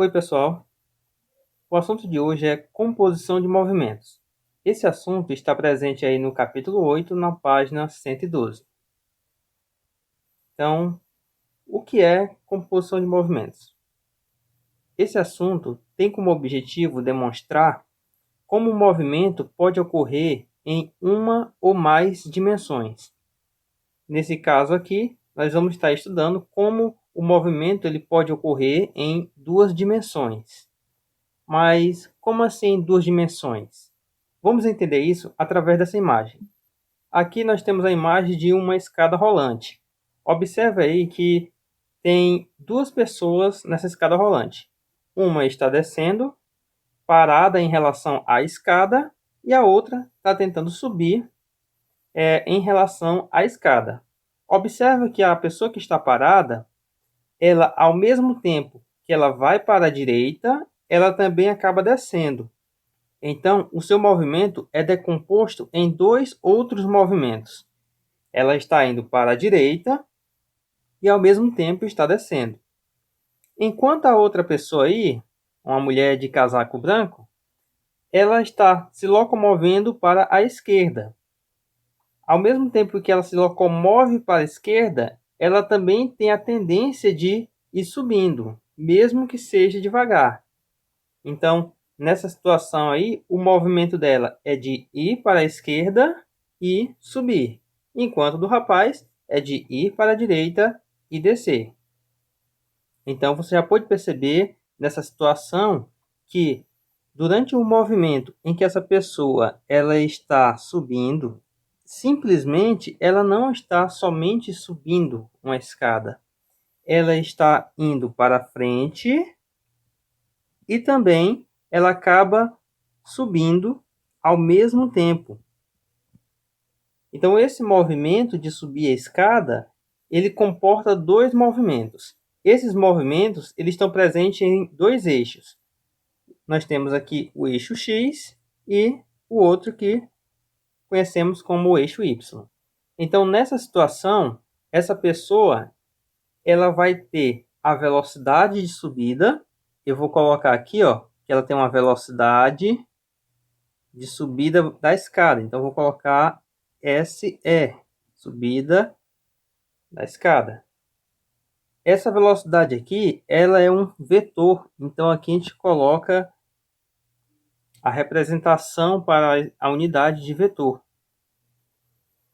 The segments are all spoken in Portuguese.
Oi, pessoal. O assunto de hoje é composição de movimentos. Esse assunto está presente aí no capítulo 8, na página 112. Então, o que é composição de movimentos? Esse assunto tem como objetivo demonstrar como o movimento pode ocorrer em uma ou mais dimensões. Nesse caso aqui, nós vamos estar estudando como o movimento ele pode ocorrer em duas dimensões. Mas como assim duas dimensões? Vamos entender isso através dessa imagem. Aqui nós temos a imagem de uma escada rolante. Observe aí que tem duas pessoas nessa escada rolante. Uma está descendo, parada em relação à escada, e a outra está tentando subir em relação à escada. Observe que a pessoa que está parada, ela ao mesmo tempo que ela vai para a direita, ela também acaba descendo. Então, o seu movimento é decomposto em dois outros movimentos. Ela está indo para a direita e ao mesmo tempo está descendo. Enquanto a outra pessoa aí, uma mulher de casaco branco, ela está se locomovendo para a esquerda. Ao mesmo tempo que ela se locomove para a esquerda, ela também tem a tendência de ir subindo, mesmo que seja devagar. Então, nessa situação aí, o movimento dela é de ir para a esquerda e subir, enquanto do rapaz é de ir para a direita e descer. Então, você já pode perceber nessa situação que durante o movimento em que essa pessoa ela está subindo, simplesmente ela não está somente subindo uma escada, ela está indo para frente e também ela acaba subindo ao mesmo tempo. Então, esse movimento de subir a escada, ele comporta dois movimentos. Esses movimentos eles estão presentes em dois eixos. Nós temos aqui o eixo X e o outro que conhecemos como o eixo Y. Então, nessa situação, essa pessoa ela vai ter a velocidade de subida. Eu vou colocar aqui, ó, que ela tem uma velocidade de subida da escada. Então, vou colocar SE, subida da escada. Essa velocidade aqui, ela é um vetor. Então, aqui a gente coloca a representação para a unidade de vetor.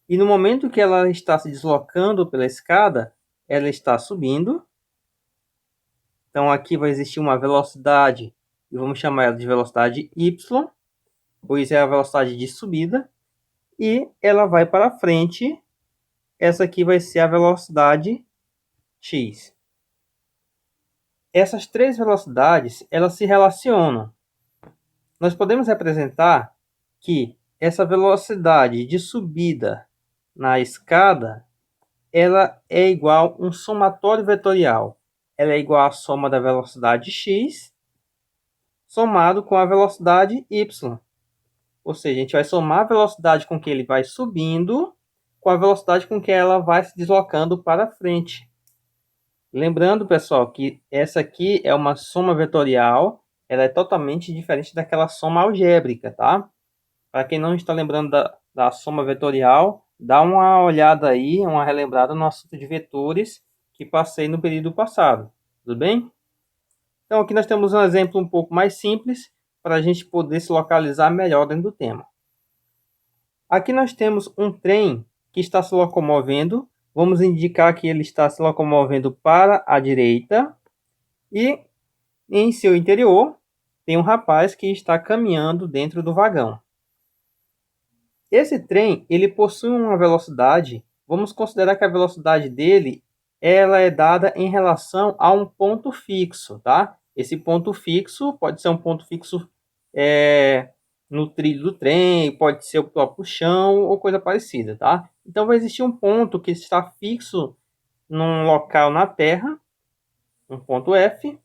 E no momento que ela está se deslocando pela escada, ela está subindo. Então, aqui vai existir uma velocidade, e vamos chamar ela de velocidade Y, pois é a velocidade de subida. E ela vai para frente. Essa aqui vai ser a velocidade x. Essas três velocidades, elas se relacionam. Nós podemos representar que essa velocidade de subida na escada, ela é igual a um somatório vetorial. Ela é igual à soma da velocidade x somado com a velocidade y. Ou seja, a gente vai somar a velocidade com que ele vai subindo com a velocidade com que ela vai se deslocando para frente. Lembrando, pessoal, que essa aqui é uma soma vetorial, ela é totalmente diferente daquela soma algébrica, tá? Para quem não está lembrando da soma vetorial, dá uma olhada aí, uma relembrada no assunto de vetores que passei no período passado, tudo bem? Então aqui nós temos um exemplo um pouco mais simples para a gente poder se localizar melhor dentro do tema. Aqui nós temos um trem que está se locomovendo. Vamos indicar que ele está se locomovendo para a direita. E em seu interior tem um rapaz que está caminhando dentro do vagão. Esse trem ele possui uma velocidade. Vamos considerar que a velocidade dele ela é dada em relação a um ponto fixo, tá? Esse ponto fixo pode ser um ponto fixo no trilho do trem, pode ser o próprio chão ou coisa parecida, tá? Então vai existir um ponto que está fixo num local na Terra, um ponto F,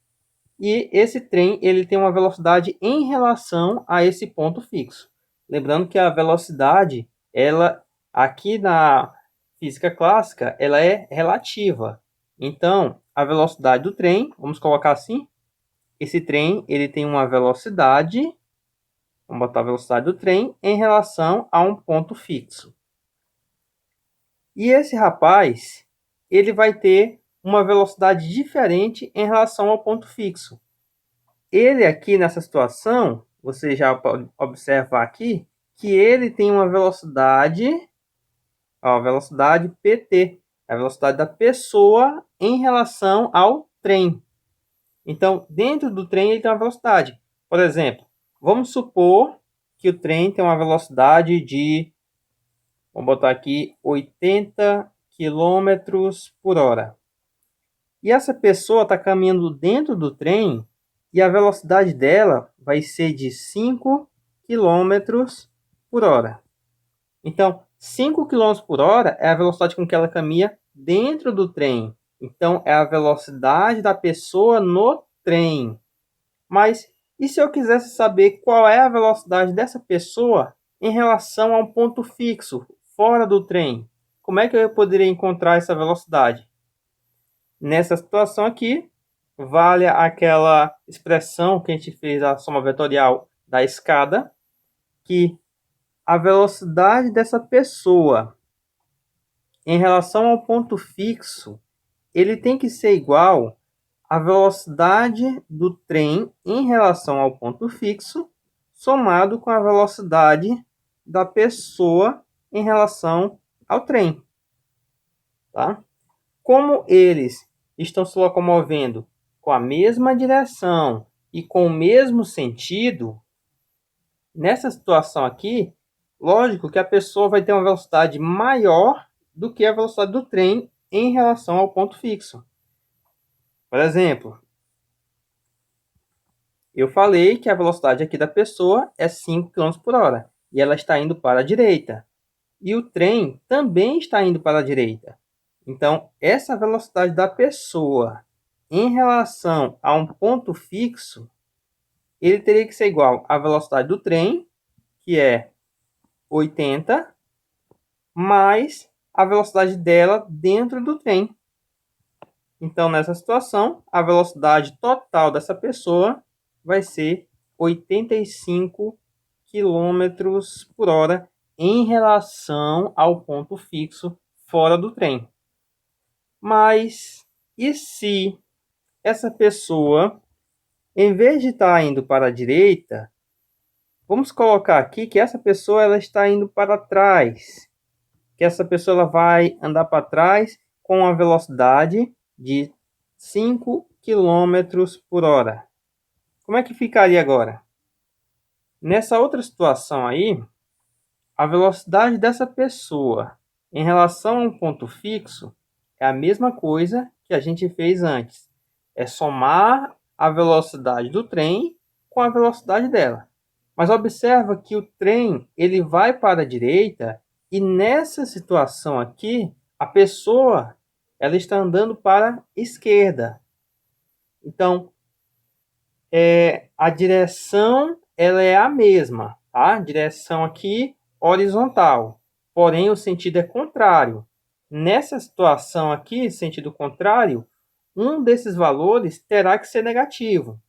e esse trem ele tem uma velocidade em relação a esse ponto fixo. Lembrando que a velocidade, ela aqui na física clássica, ela é relativa. Então, a velocidade do trem, vamos colocar assim, esse trem ele tem uma velocidade, vamos botar a velocidade do trem, em relação a um ponto fixo. E esse rapaz, ele vai ter uma velocidade diferente em relação ao ponto fixo. Ele aqui nessa situação, você já pode observar aqui, que ele tem uma velocidade, a velocidade PT, a velocidade da pessoa em relação ao trem. Então, dentro do trem ele tem uma velocidade. Por exemplo, vamos supor que o trem tem uma velocidade de, vamos botar aqui, 80 km por hora. E essa pessoa está caminhando dentro do trem e a velocidade dela vai ser de 5 km por hora. Então, 5 km por hora é a velocidade com que ela caminha dentro do trem. Então, é a velocidade da pessoa no trem. Mas e se eu quisesse saber qual é a velocidade dessa pessoa em relação a um ponto fixo, fora do trem? Como é que eu poderia encontrar essa velocidade? Nessa situação aqui, vale aquela expressão que a gente fez a soma vetorial da escada, que a velocidade dessa pessoa em relação ao ponto fixo, ele tem que ser igual à velocidade do trem em relação ao ponto fixo, somado com a velocidade da pessoa em relação ao trem. Tá? Como eles estão se locomovendo com a mesma direção e com o mesmo sentido, nessa situação aqui, lógico que a pessoa vai ter uma velocidade maior do que a velocidade do trem em relação ao ponto fixo. Por exemplo, eu falei que a velocidade aqui da pessoa é 5 km por hora e ela está indo para a direita. E o trem também está indo para a direita. Então, essa velocidade da pessoa em relação a um ponto fixo, ele teria que ser igual à velocidade do trem, que é 80, mais a velocidade dela dentro do trem. Então, nessa situação, a velocidade total dessa pessoa vai ser 85 km por hora em relação ao ponto fixo fora do trem. Mas e se essa pessoa, em vez de estar indo para a direita, vamos colocar aqui que essa pessoa ela está indo para trás, que essa pessoa ela vai andar para trás com a velocidade de 5 km por hora. Como é que ficaria agora? Nessa outra situação aí, a velocidade dessa pessoa em relação a um ponto fixo é a mesma coisa que a gente fez antes. É somar a velocidade do trem com a velocidade dela. Mas observa que o trem ele vai para a direita e nessa situação aqui, a pessoa ela está andando para a esquerda. Então, a direção ela é a mesma, tá? A direção aqui horizontal, porém o sentido é contrário. Nessa situação aqui, sentido contrário, um desses valores terá que ser negativo.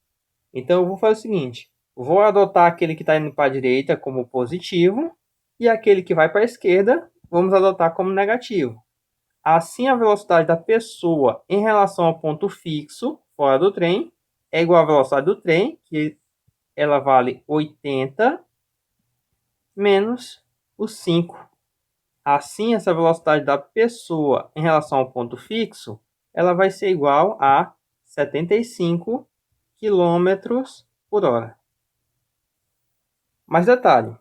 Então eu vou fazer o seguinte, vou adotar aquele que está indo para a direita como positivo e aquele que vai para a esquerda vamos adotar como negativo. Assim, a velocidade da pessoa em relação ao ponto fixo fora do trem é igual à velocidade do trem, que ela vale 80 menos o 5. Assim, essa velocidade da pessoa em relação ao ponto fixo, ela vai ser igual a 75 km por hora. Mas detalhe,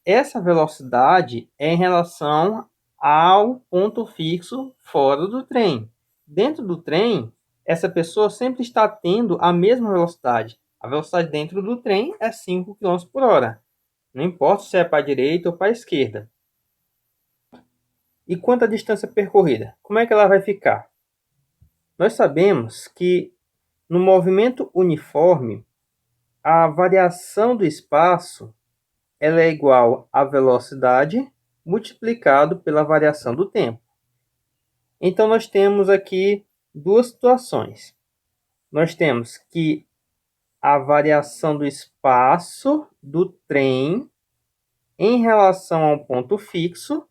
essa velocidade é em relação ao ponto fixo fora do trem. Dentro do trem, essa pessoa sempre está tendo a mesma velocidade. A velocidade dentro do trem é 5 km por hora. Não importa se é para a direita ou para a esquerda. E quanto à distância percorrida? Como é que ela vai ficar? Nós sabemos que no movimento uniforme, a variação do espaço ela é igual à velocidade multiplicado pela variação do tempo. Então, nós temos aqui duas situações. nós temos que a variação do espaço do trem em relação a um ponto fixo,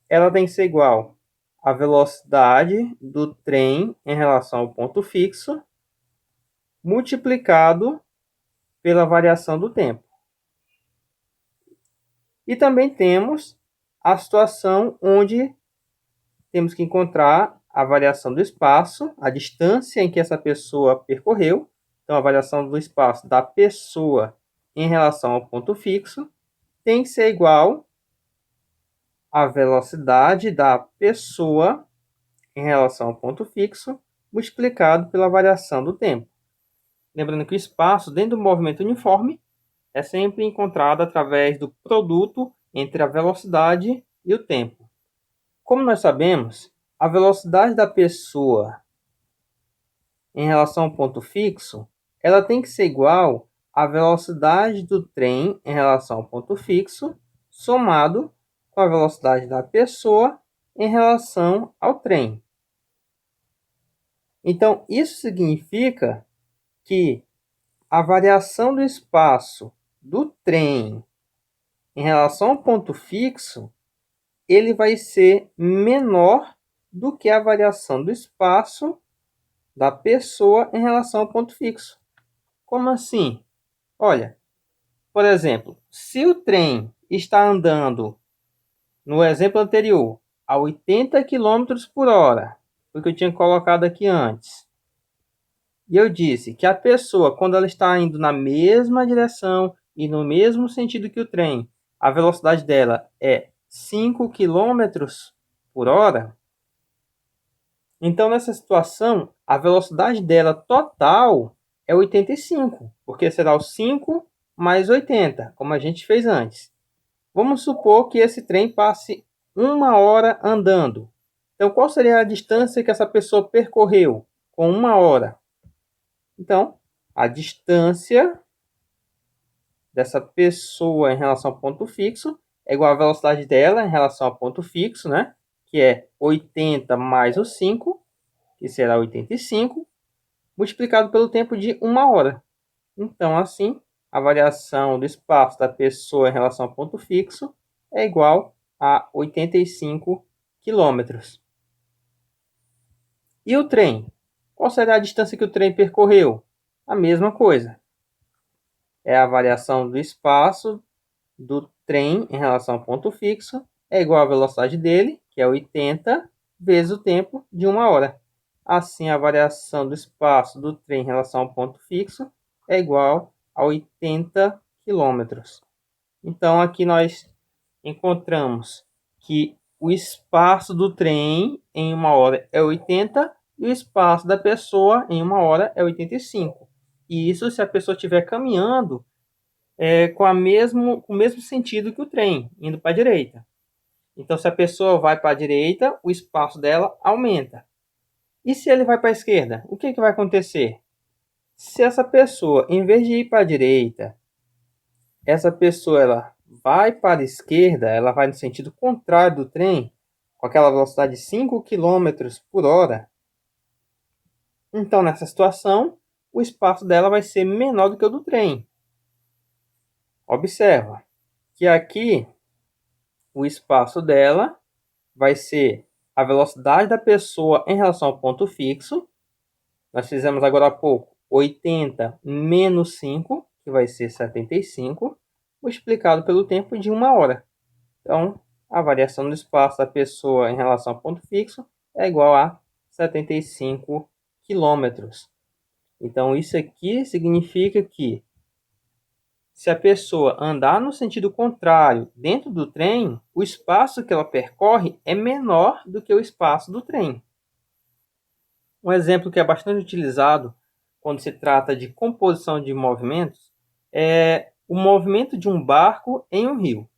ela tem que ser igual à velocidade do trem em relação ao ponto fixo, multiplicado pela variação do tempo. E também temos a situação onde temos que encontrar a variação do espaço, a distância em que essa pessoa percorreu. Então, a variação do espaço da pessoa em relação ao ponto fixo tem que ser igual à velocidade da pessoa em relação ao ponto fixo, multiplicado pela variação do tempo. Lembrando que o espaço dentro do movimento uniforme é sempre encontrado através do produto entre a velocidade e o tempo. Como nós sabemos, a velocidade da pessoa em relação ao ponto fixo, ela tem que ser igual à velocidade do trem em relação ao ponto fixo, somado com a velocidade da pessoa em relação ao trem. Então, isso significa que a variação do espaço do trem em relação ao ponto fixo, ele vai ser menor do que a variação do espaço da pessoa em relação ao ponto fixo. Como assim? Olha, por exemplo, se o trem está andando, no exemplo anterior, a 80 km por hora, o que eu tinha colocado aqui antes, e eu disse que a pessoa, quando ela está indo na mesma direção e no mesmo sentido que o trem, a velocidade dela é 5 km por hora, então nessa situação, a velocidade dela total é 85, porque será o 5 mais 80, como a gente fez antes. Vamos supor que esse trem passe 1 hora andando. Então, qual seria a distância que essa pessoa percorreu com 1 hora? Então, a distância dessa pessoa em relação ao ponto fixo é igual à velocidade dela em relação ao ponto fixo, né? Que é 80 mais o 5, que será 85, multiplicado pelo tempo de 1 hora. Então, assim, a variação do espaço da pessoa em relação ao ponto fixo é igual a 85 quilômetros. E o trem? Qual será a distância que o trem percorreu? A mesma coisa. É a variação do espaço do trem em relação ao ponto fixo é igual à velocidade dele, que é 80, vezes o tempo de 1 hora. Assim, a variação do espaço do trem em relação ao ponto fixo é igual a 80 quilômetros. Então, aqui nós encontramos que o espaço do trem em 1 hora é 80 e o espaço da pessoa em 1 hora é 85. E isso se a pessoa estiver caminhando com o mesmo sentido que o trem, indo para a direita. Então, se a pessoa vai para a direita, o espaço dela aumenta. E se ele vai para a esquerda, o que vai acontecer? Se essa pessoa, em vez de ir para a direita, essa pessoa ela vai para a esquerda, ela vai no sentido contrário do trem, com aquela velocidade de 5 km por hora, então nessa situação, o espaço dela vai ser menor do que o do trem. Observa que aqui o espaço dela vai ser a velocidade da pessoa em relação ao ponto fixo. Nós fizemos agora há pouco 80 menos 5, que vai ser 75, multiplicado pelo tempo de 1 hora. Então, a variação do espaço da pessoa em relação ao ponto fixo é igual a 75 quilômetros. Então, isso aqui significa que se a pessoa andar no sentido contrário dentro do trem, o espaço que ela percorre é menor do que o espaço do trem. Um exemplo que é bastante utilizado quando se trata de composição de movimentos é o movimento de um barco em um rio.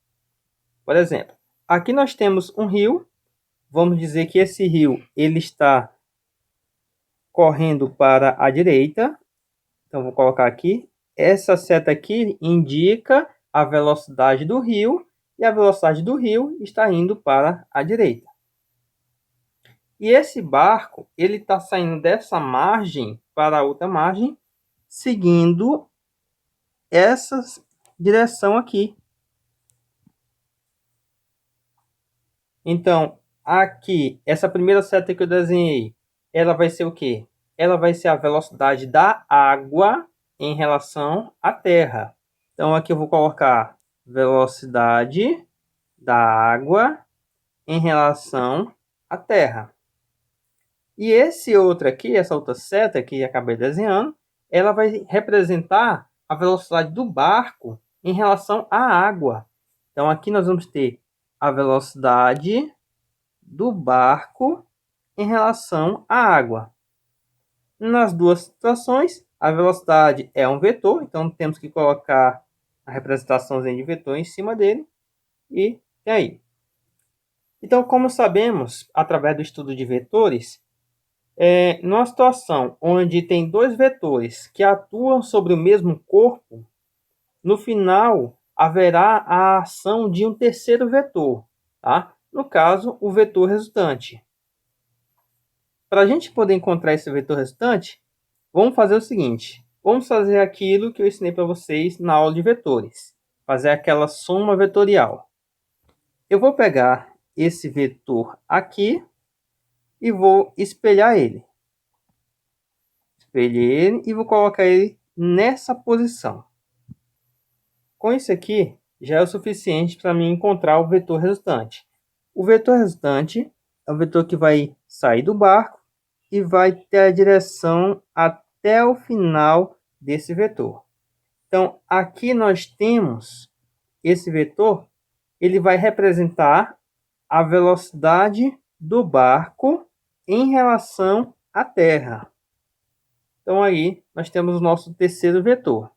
Por exemplo, aqui nós temos um rio, vamos dizer que esse rio ele está correndo para a direita. Então, vou colocar aqui. Essa seta aqui indica a velocidade do rio e a velocidade do rio está indo para a direita. E esse barco, ele está saindo dessa margem para a outra margem, seguindo essa direção aqui. Então, aqui, essa primeira seta que eu desenhei, ela vai ser o quê? Ela vai ser a velocidade da água em relação à Terra. Então, aqui eu vou colocar velocidade da água em relação à Terra. E esse outro aqui, essa outra seta que acabei desenhando, ela vai representar a velocidade do barco em relação à água. Então, aqui nós vamos ter a velocidade do barco em relação à água. Nas duas situações, a velocidade é um vetor, então temos que colocar a representação de vetor em cima dele. E aí. Então, como sabemos, através do estudo de vetores, numa situação onde tem dois vetores que atuam sobre o mesmo corpo, no final haverá a ação de um terceiro vetor, tá? No caso, o vetor resultante. Para a gente poder encontrar esse vetor resultante, vamos fazer o seguinte. Vamos fazer aquilo que eu ensinei para vocês na aula de vetores. Fazer aquela soma vetorial. Eu vou pegar esse vetor aqui e vou espelhar ele. Espelhei ele e vou colocar ele nessa posição. Com isso aqui, já é o suficiente para mim encontrar o vetor resultante. O vetor resultante é o vetor que vai sair do barco e vai ter a direção até o final desse vetor. Então, aqui nós temos esse vetor, ele vai representar a velocidade do barco em relação à Terra. Então, aí nós temos o nosso terceiro vetor.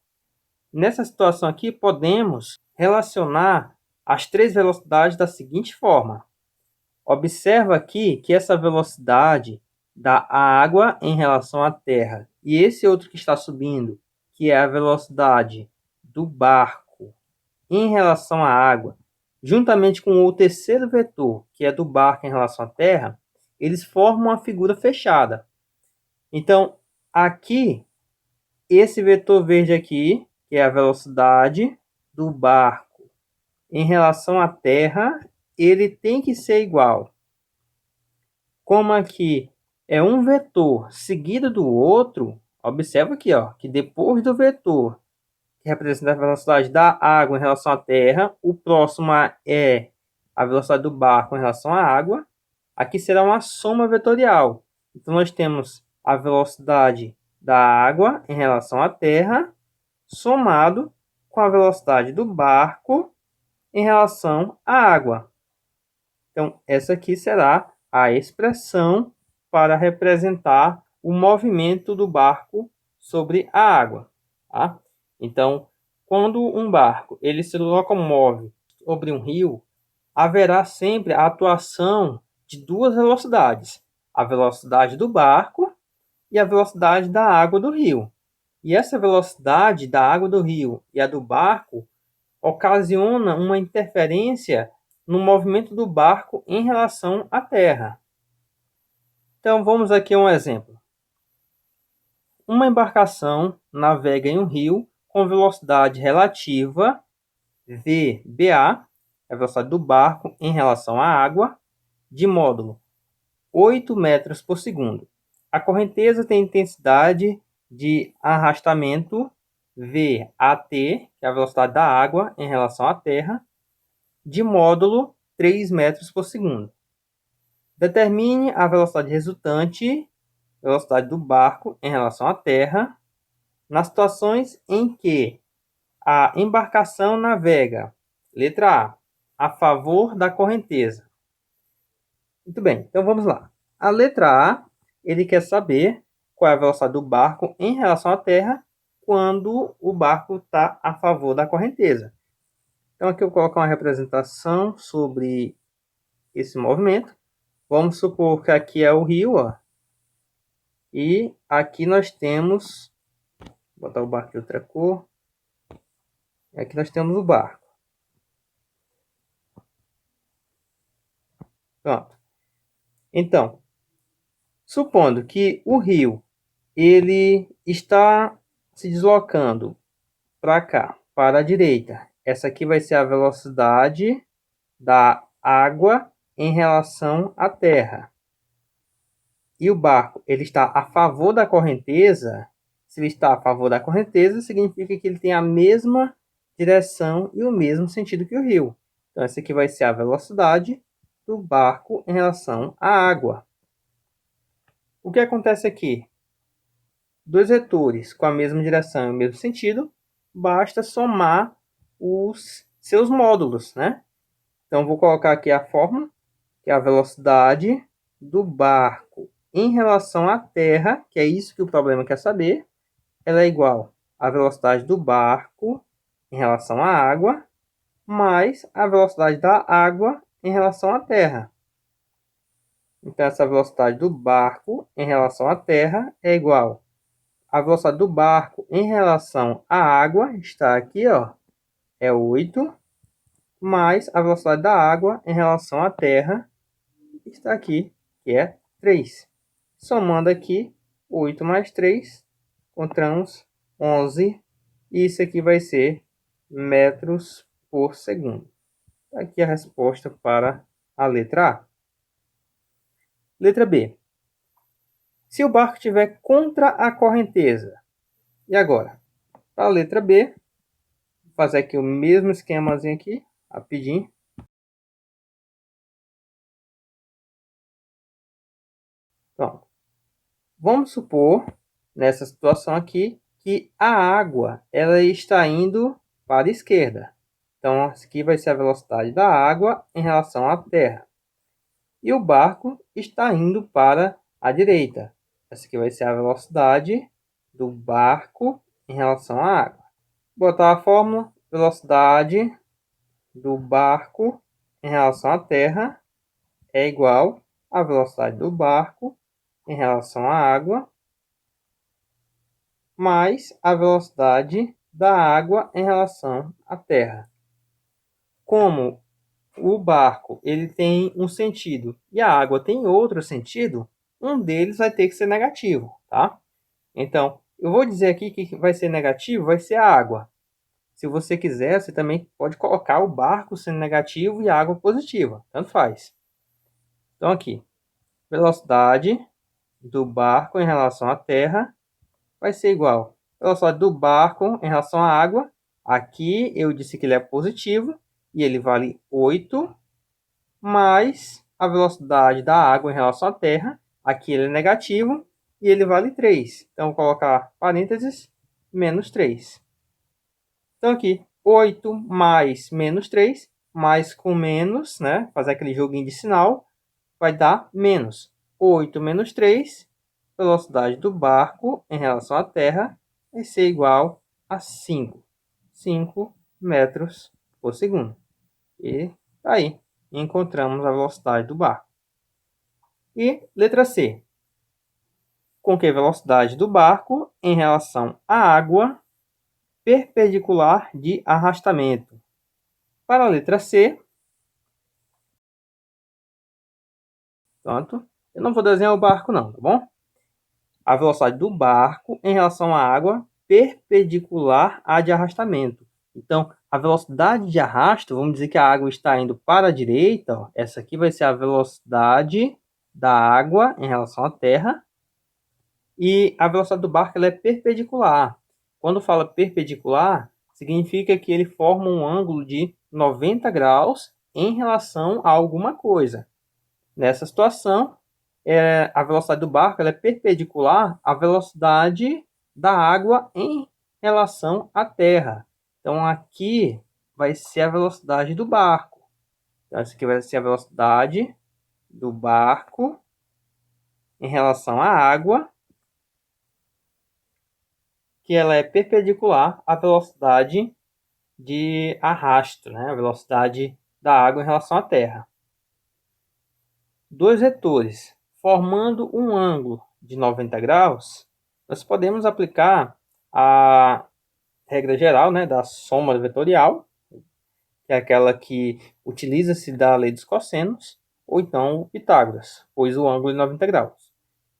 Nessa situação aqui, podemos relacionar as três velocidades da seguinte forma. Observa aqui que essa velocidade da água em relação à Terra e esse outro que está subindo, que é a velocidade do barco em relação à água, juntamente com o terceiro vetor, que é do barco em relação à Terra, eles formam uma figura fechada. Então, aqui, esse vetor verde aqui, que é a velocidade do barco em relação à Terra, ele tem que ser igual. Como aqui é um vetor seguido do outro, observa aqui, ó, que depois do vetor que representa a velocidade da água em relação à Terra, o próximo é a velocidade do barco em relação à água. Aqui será uma soma vetorial. Então, nós temos a velocidade da água em relação à Terra, somado com a velocidade do barco em relação à água. Então, essa aqui será a expressão para representar o movimento do barco sobre a água. Tá? Então, quando um barco ele se locomove sobre um rio, haverá sempre a atuação de duas velocidades. A velocidade do barco e a velocidade da água do rio. E essa velocidade da água do rio e a do barco ocasiona uma interferência no movimento do barco em relação à Terra. Então, vamos aqui a um exemplo. Uma embarcação navega em um rio com velocidade relativa VBA, a velocidade do barco em relação à água, de módulo 8 metros por segundo. A correnteza tem intensidade de arrastamento VAT, que é a velocidade da água em relação à Terra, de módulo 3 metros por segundo. Determine a velocidade resultante, velocidade do barco em relação à Terra, nas situações em que a embarcação navega, letra A favor da correnteza. Muito bem, então vamos lá. A letra A, ele quer saber qual é a velocidade do barco em relação à Terra quando o barco está a favor da correnteza. Então aqui eu coloco uma representação sobre esse movimento. Vamos supor que aqui é o rio, ó. E aqui nós temos, vou botar o barco de outra cor. Aqui nós temos o barco. Pronto. Então, Supondo que o rio ele está se deslocando para cá, para a direita. Essa aqui vai ser a velocidade da água em relação à terra. E o barco ele está a favor da correnteza. Se ele está a favor da correnteza, significa que ele tem a mesma direção e o mesmo sentido que o rio. Então, essa aqui vai ser a velocidade do barco em relação à água. O que acontece aqui? Dois vetores com a mesma direção e o mesmo sentido, basta somar os seus módulos, né? Então, vou colocar aqui a fórmula, que é a velocidade do barco em relação à terra, que é isso que o problema quer saber, ela é igual à velocidade do barco em relação à água, mais a velocidade da água em relação à terra. Então, essa velocidade do barco em relação à terra é igual à velocidade do barco em relação à água, está aqui, ó, é 8, mais a velocidade da água em relação à terra, está aqui, que é 3. Somando aqui, 8 mais 3, encontramos 11. E isso aqui vai ser metros por segundo. Aqui a resposta para a letra A. Letra B. Se o barco estiver contra a correnteza. E agora? Para a letra B, vou fazer aqui o mesmo esquemazinho aqui, rapidinho. Pronto. Vamos supor, nessa situação aqui, que a água ela está indo para a esquerda. Então, aqui vai ser a velocidade da água em relação à terra. E o barco está indo para a direita. Essa aqui vai ser a velocidade do barco em relação à água. Vou botar a fórmula, velocidade do barco em relação à terra é igual à velocidade do barco em relação à água, mais a velocidade da água em relação à terra. Como o barco ele tem um sentido e a água tem outro sentido, um deles vai ter que ser negativo, tá? Então, eu vou dizer aqui que vai ser negativo, vai ser a água. Se você quiser, você também pode colocar o barco sendo negativo e a água positiva, tanto faz. Então, aqui, velocidade do barco em relação à terra vai ser igual à velocidade do barco em relação à água. Aqui eu disse que ele é positivo e ele vale 8, mais a velocidade da água em relação à terra. Aqui ele é negativo e ele vale 3. Então, vou colocar parênteses, menos 3. Então, aqui, 8 mais menos 3, mais com menos, né? Fazer aquele joguinho de sinal, vai dar menos. 8 menos 3, velocidade do barco em relação à terra vai ser igual a 5. 5 metros por segundo. E aí, encontramos a velocidade do barco. E letra C. Com que velocidade do barco em relação à água perpendicular de arrastamento? Para a letra C, pronto, eu não vou desenhar o barco não, tá bom? A velocidade do barco em relação à água perpendicular à de arrastamento. Então, a velocidade de arrasto, vamos dizer que a água está indo para a direita, ó, essa aqui vai ser a velocidade da água em relação à terra, e a velocidade do barco ela é perpendicular. Quando fala perpendicular, significa que ele forma um ângulo de 90 graus em relação a alguma coisa. Nessa situação, a velocidade do barco ela é perpendicular à velocidade da água em relação à terra. Então, aqui vai ser a velocidade do barco. Então, essa aqui vai ser a velocidade do barco em relação à água, que ela é perpendicular à velocidade de arrasto, né? A velocidade da água em relação à terra. Dois vetores formando um ângulo de 90 graus, nós podemos aplicar a regra geral, né, da soma vetorial, que é aquela que utiliza-se da lei dos cossenos, ou então o Pitágoras, pois o ângulo é 90 graus.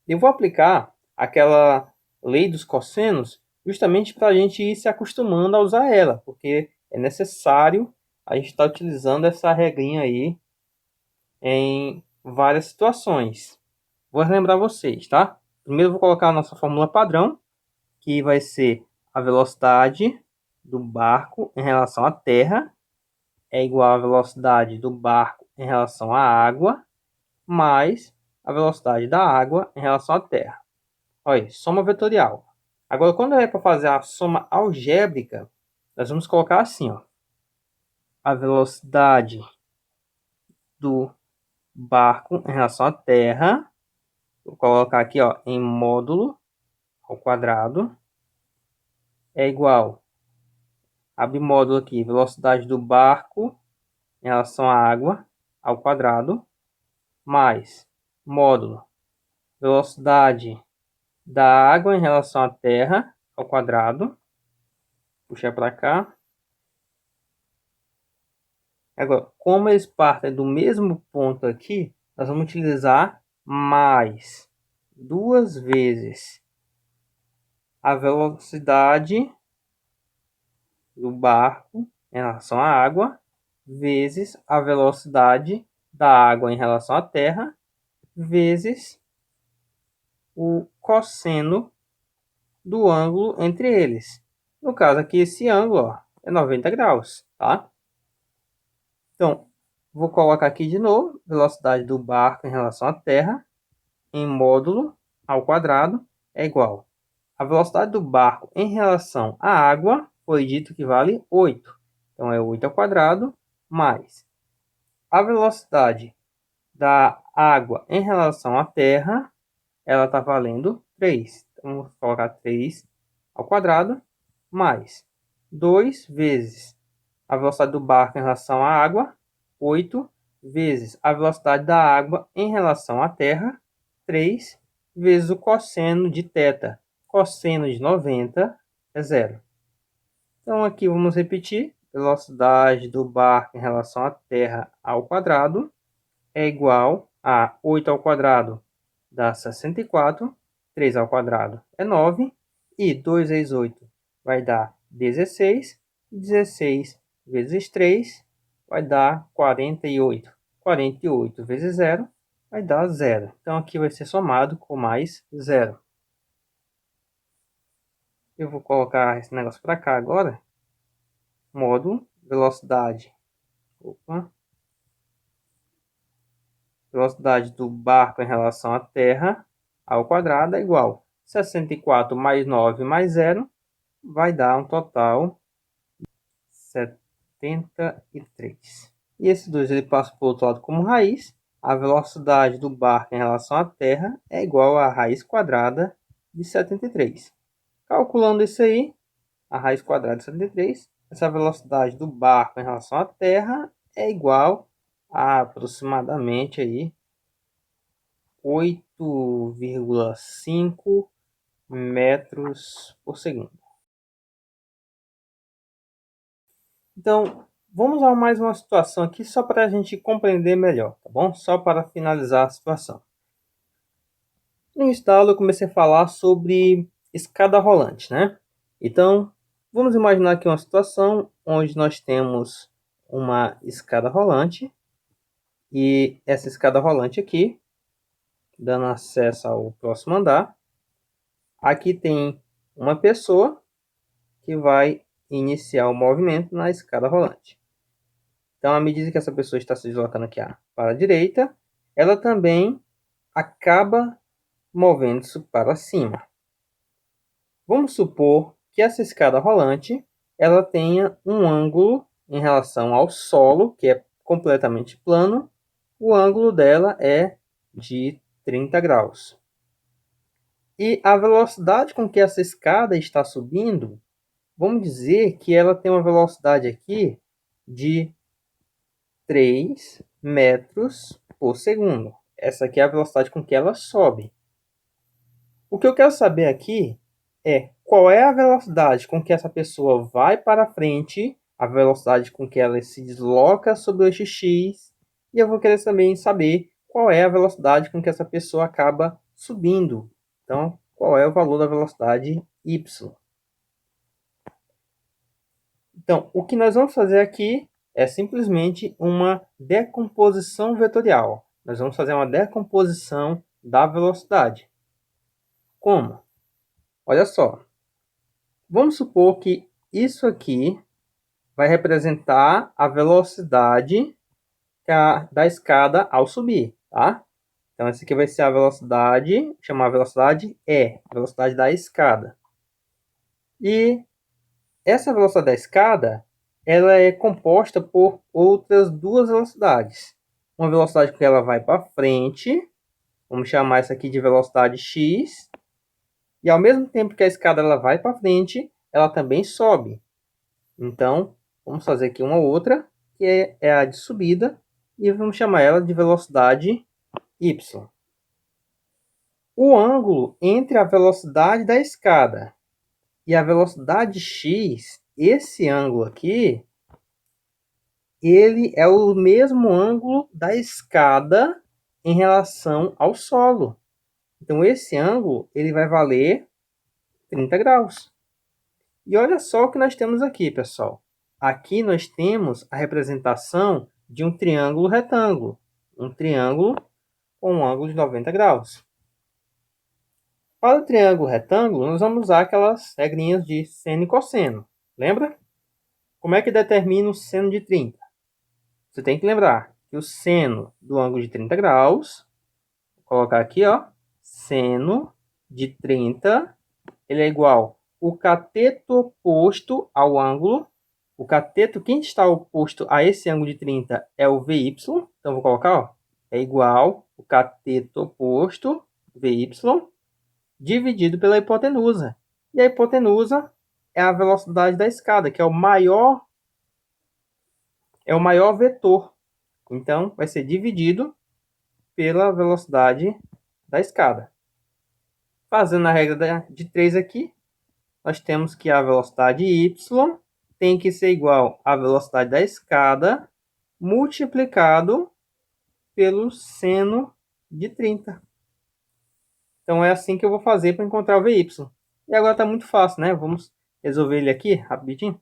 Eu vou aplicar aquela lei dos cossenos justamente para a gente ir se acostumando a usar ela, porque é necessário a gente estar utilizando essa regrinha aí em várias situações. Vou lembrar vocês, tá? Primeiro eu vou colocar a nossa fórmula padrão, que vai ser a velocidade do barco em relação à terra é igual à velocidade do barco em relação à água, mais a velocidade da água em relação à terra. Olha, soma vetorial. Agora, quando é para fazer a soma algébrica, nós vamos colocar assim, ó. A velocidade do barco em relação à terra, vou colocar aqui, ó, em módulo ao quadrado, é igual, abre módulo aqui, velocidade do barco em relação à água ao quadrado, mais módulo, velocidade da água em relação à terra ao quadrado, puxar para cá. Agora, como eles partem do mesmo ponto aqui, nós vamos utilizar mais duas vezes a velocidade do barco em relação à água, vezes a velocidade da água em relação à terra, vezes o cosseno do ângulo entre eles. No caso aqui, esse ângulo, ó, é 90 graus, tá? Então, vou colocar aqui de novo, velocidade do barco em relação à terra, em módulo ao quadrado, é igual. A velocidade do barco em relação à água foi dito que vale 8. Então, é 8 ao quadrado, mais a velocidade da água em relação à terra, ela está valendo 3. Então, vou colocar 3 ao quadrado, mais 2 vezes a velocidade do barco em relação à água, 8 vezes a velocidade da água em relação à terra, 3 vezes o cosseno de θ. Cosseno de 90 é 0. Então, aqui vamos repetir. Velocidade do barco em relação à terra ao quadrado é igual a 8 ao quadrado dá 64. 3 ao quadrado é 9. E 2 vezes 8 vai dar 16. 16 vezes 3 vai dar 48. 48 vezes 0 vai dar 0. Então, aqui vai ser somado com mais 0. Eu vou colocar esse negócio para cá agora. Módulo, velocidade. Opa. Velocidade do barco em relação à terra ao quadrado é igual 64 mais 9 mais 0 vai dar um total de 73. E esse 2 ele passa para o outro lado como raiz. A velocidade do barco em relação à terra é igual a raiz quadrada de 73. Calculando isso aí, a raiz quadrada de 73, essa velocidade do barco em relação à terra é igual a aproximadamente aí 8,5 metros por segundo. Então, vamos a mais uma situação aqui só para a gente compreender melhor, tá bom? Só para finalizar a situação. No instalo eu comecei a falar sobre escada rolante, né? Então, vamos imaginar aqui uma situação onde nós temos uma escada rolante e essa escada rolante aqui, dando acesso ao próximo andar. Aqui tem uma pessoa que vai iniciar o movimento na escada rolante. Então, à medida que essa pessoa está se deslocando aqui para a direita, ela também acaba movendo-se para cima. Vamos supor que essa escada rolante ela tenha um ângulo em relação ao solo, que é completamente plano. O ângulo dela é de 30 graus. E a velocidade com que essa escada está subindo, vamos dizer que ela tem uma velocidade aqui de 3 metros por segundo. Essa aqui é a velocidade com que ela sobe. O que eu quero saber aqui é qual é a velocidade com que essa pessoa vai para frente, a velocidade com que ela se desloca sobre o eixo X, e eu vou querer também saber qual é a velocidade com que essa pessoa acaba subindo. Então, qual é o valor da velocidade y? Então, o que nós vamos fazer aqui é simplesmente uma decomposição vetorial. Nós vamos fazer uma decomposição da velocidade. Como? Olha só. Vamos supor que isso aqui vai representar a velocidade da escada ao subir, tá? Então, essa aqui vai ser a velocidade, chamar a velocidade E, a velocidade da escada. E essa velocidade da escada, ela é composta por outras duas velocidades. Uma velocidade que ela vai para frente, vamos chamar essa aqui de velocidade x, e ao mesmo tempo que a escada ela vai para frente, ela também sobe. Então, vamos fazer aqui uma outra, que é a de subida, e vamos chamar ela de velocidade y. O ângulo entre a velocidade da escada e a velocidade x, esse ângulo aqui, ele é o mesmo ângulo da escada em relação ao solo. Então, esse ângulo ele vai valer 30 graus. E olha só o que nós temos aqui, pessoal. Aqui nós temos a representação de um triângulo retângulo. Um triângulo com um ângulo de 90 graus. Para o triângulo retângulo, nós vamos usar aquelas regrinhas de seno e cosseno. Lembra? Como é que determina o seno de 30? Você tem que lembrar que o seno do ângulo de 30 graus, vou colocar aqui, ó, seno de 30, ele é igual ao cateto oposto ao ângulo. O cateto, quem está oposto a esse ângulo de 30 é o VY. Então, vou colocar, ó, é igual o cateto oposto, VY, dividido pela hipotenusa. E a hipotenusa é a velocidade da escada, que é o maior vetor. Então, vai ser dividido pela velocidade da escada. Fazendo a regra de 3 aqui, nós temos que a velocidade y tem que ser igual à velocidade da escada multiplicado pelo seno de 30. Então, é assim que eu vou fazer para encontrar o VY. E agora está muito fácil, né? Vamos resolver ele aqui rapidinho.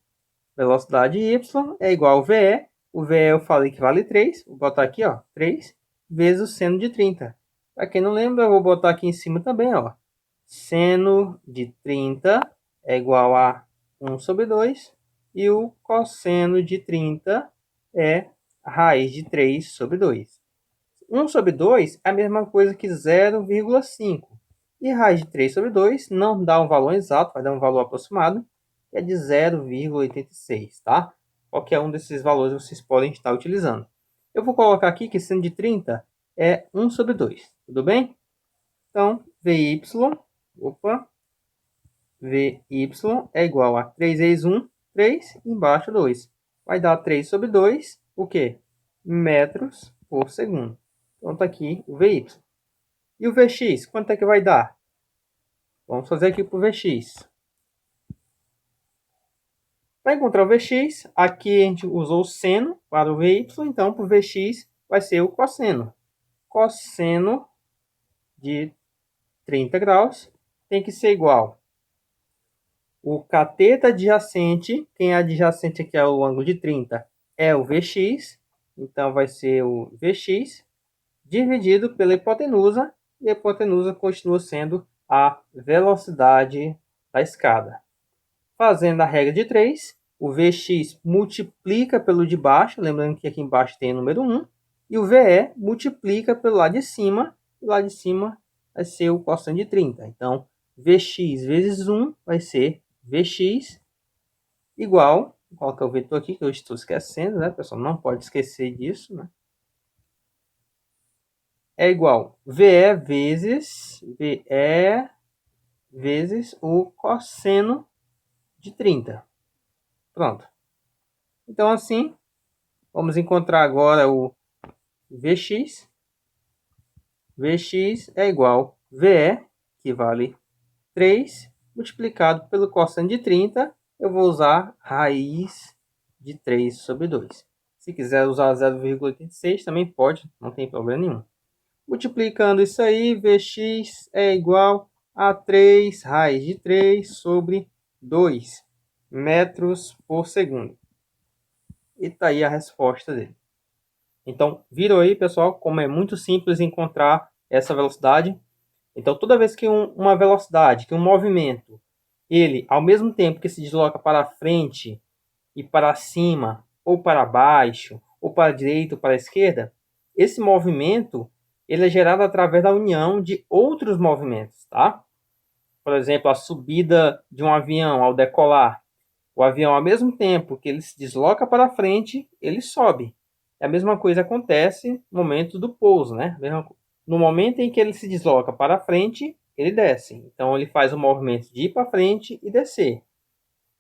Velocidade y é igual ao VE. O VE eu falei que vale 3. Vou botar aqui, ó, 3 vezes o seno de 30. Para quem não lembra, eu vou botar aqui em cima também, ó. Seno de 30 é igual a 1 sobre 2. E o cosseno de 30 é a raiz de 3 sobre 2. 1 sobre 2 é a mesma coisa que 0,5. E raiz de 3 sobre 2 não dá um valor exato, vai dar um valor aproximado, que é de 0,86, tá? Qualquer um desses valores vocês podem estar utilizando. Eu vou colocar aqui que seno de 30 é 1 sobre 2, tudo bem? Então, VY é igual a 3 vezes 1, 3, embaixo 2. Vai dar 3 sobre 2, o quê? Metros por segundo. Então, está aqui o VY. E o Vx, quanto é que vai dar? Vamos fazer aqui para o Vx. Para encontrar o Vx, aqui a gente usou o seno para o Vy, então para o Vx vai ser o cosseno. Cosseno de 30 graus tem que ser igual. O cateto adjacente, quem é adjacente aqui é o ângulo de 30, é o Vx. Então vai ser o Vx dividido pela hipotenusa. E a hipotenusa continua sendo a velocidade da escada. Fazendo a regra de 3, o Vx multiplica pelo de baixo, lembrando que aqui embaixo tem o número 1, e o Ve multiplica pelo lado de cima, e o lado de cima vai ser o cosseno de 30. Então, Vx vezes 1 vai ser Vx igual, vou colocar o vetor aqui que eu estou esquecendo, né, pessoal? Não pode esquecer disso, né? É igual VE vezes o cosseno de 30. Pronto. Então, assim, vamos encontrar agora o Vx. Vx é igual a VE, que vale 3, multiplicado pelo cosseno de 30. Eu vou usar raiz de 3 sobre 2. Se quiser usar 0,86, também pode, não tem problema nenhum. Multiplicando isso aí, Vx é igual a 3 raiz de 3 sobre 2 metros por segundo. E tá aí a resposta dele. Então, viram aí, pessoal, como é muito simples encontrar essa velocidade. Então, toda vez que uma velocidade, que um movimento, ele, ao mesmo tempo que se desloca para frente e para cima, ou para baixo, ou para a direita ou para a esquerda, esse movimento ele é gerado através da união de outros movimentos, tá? Por exemplo, a subida de um avião ao decolar. O avião, ao mesmo tempo que ele se desloca para frente, ele sobe. A mesma coisa acontece no momento do pouso, né? No momento em que ele se desloca para frente, ele desce. Então, ele faz o movimento de ir para frente e descer.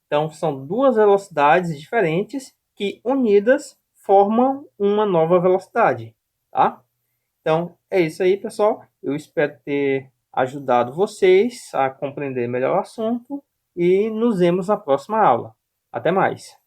Então, são duas velocidades diferentes que, unidas, formam uma nova velocidade, tá? Então, é isso aí, pessoal. Eu espero ter ajudado vocês a compreender melhor o assunto e nos vemos na próxima aula. Até mais!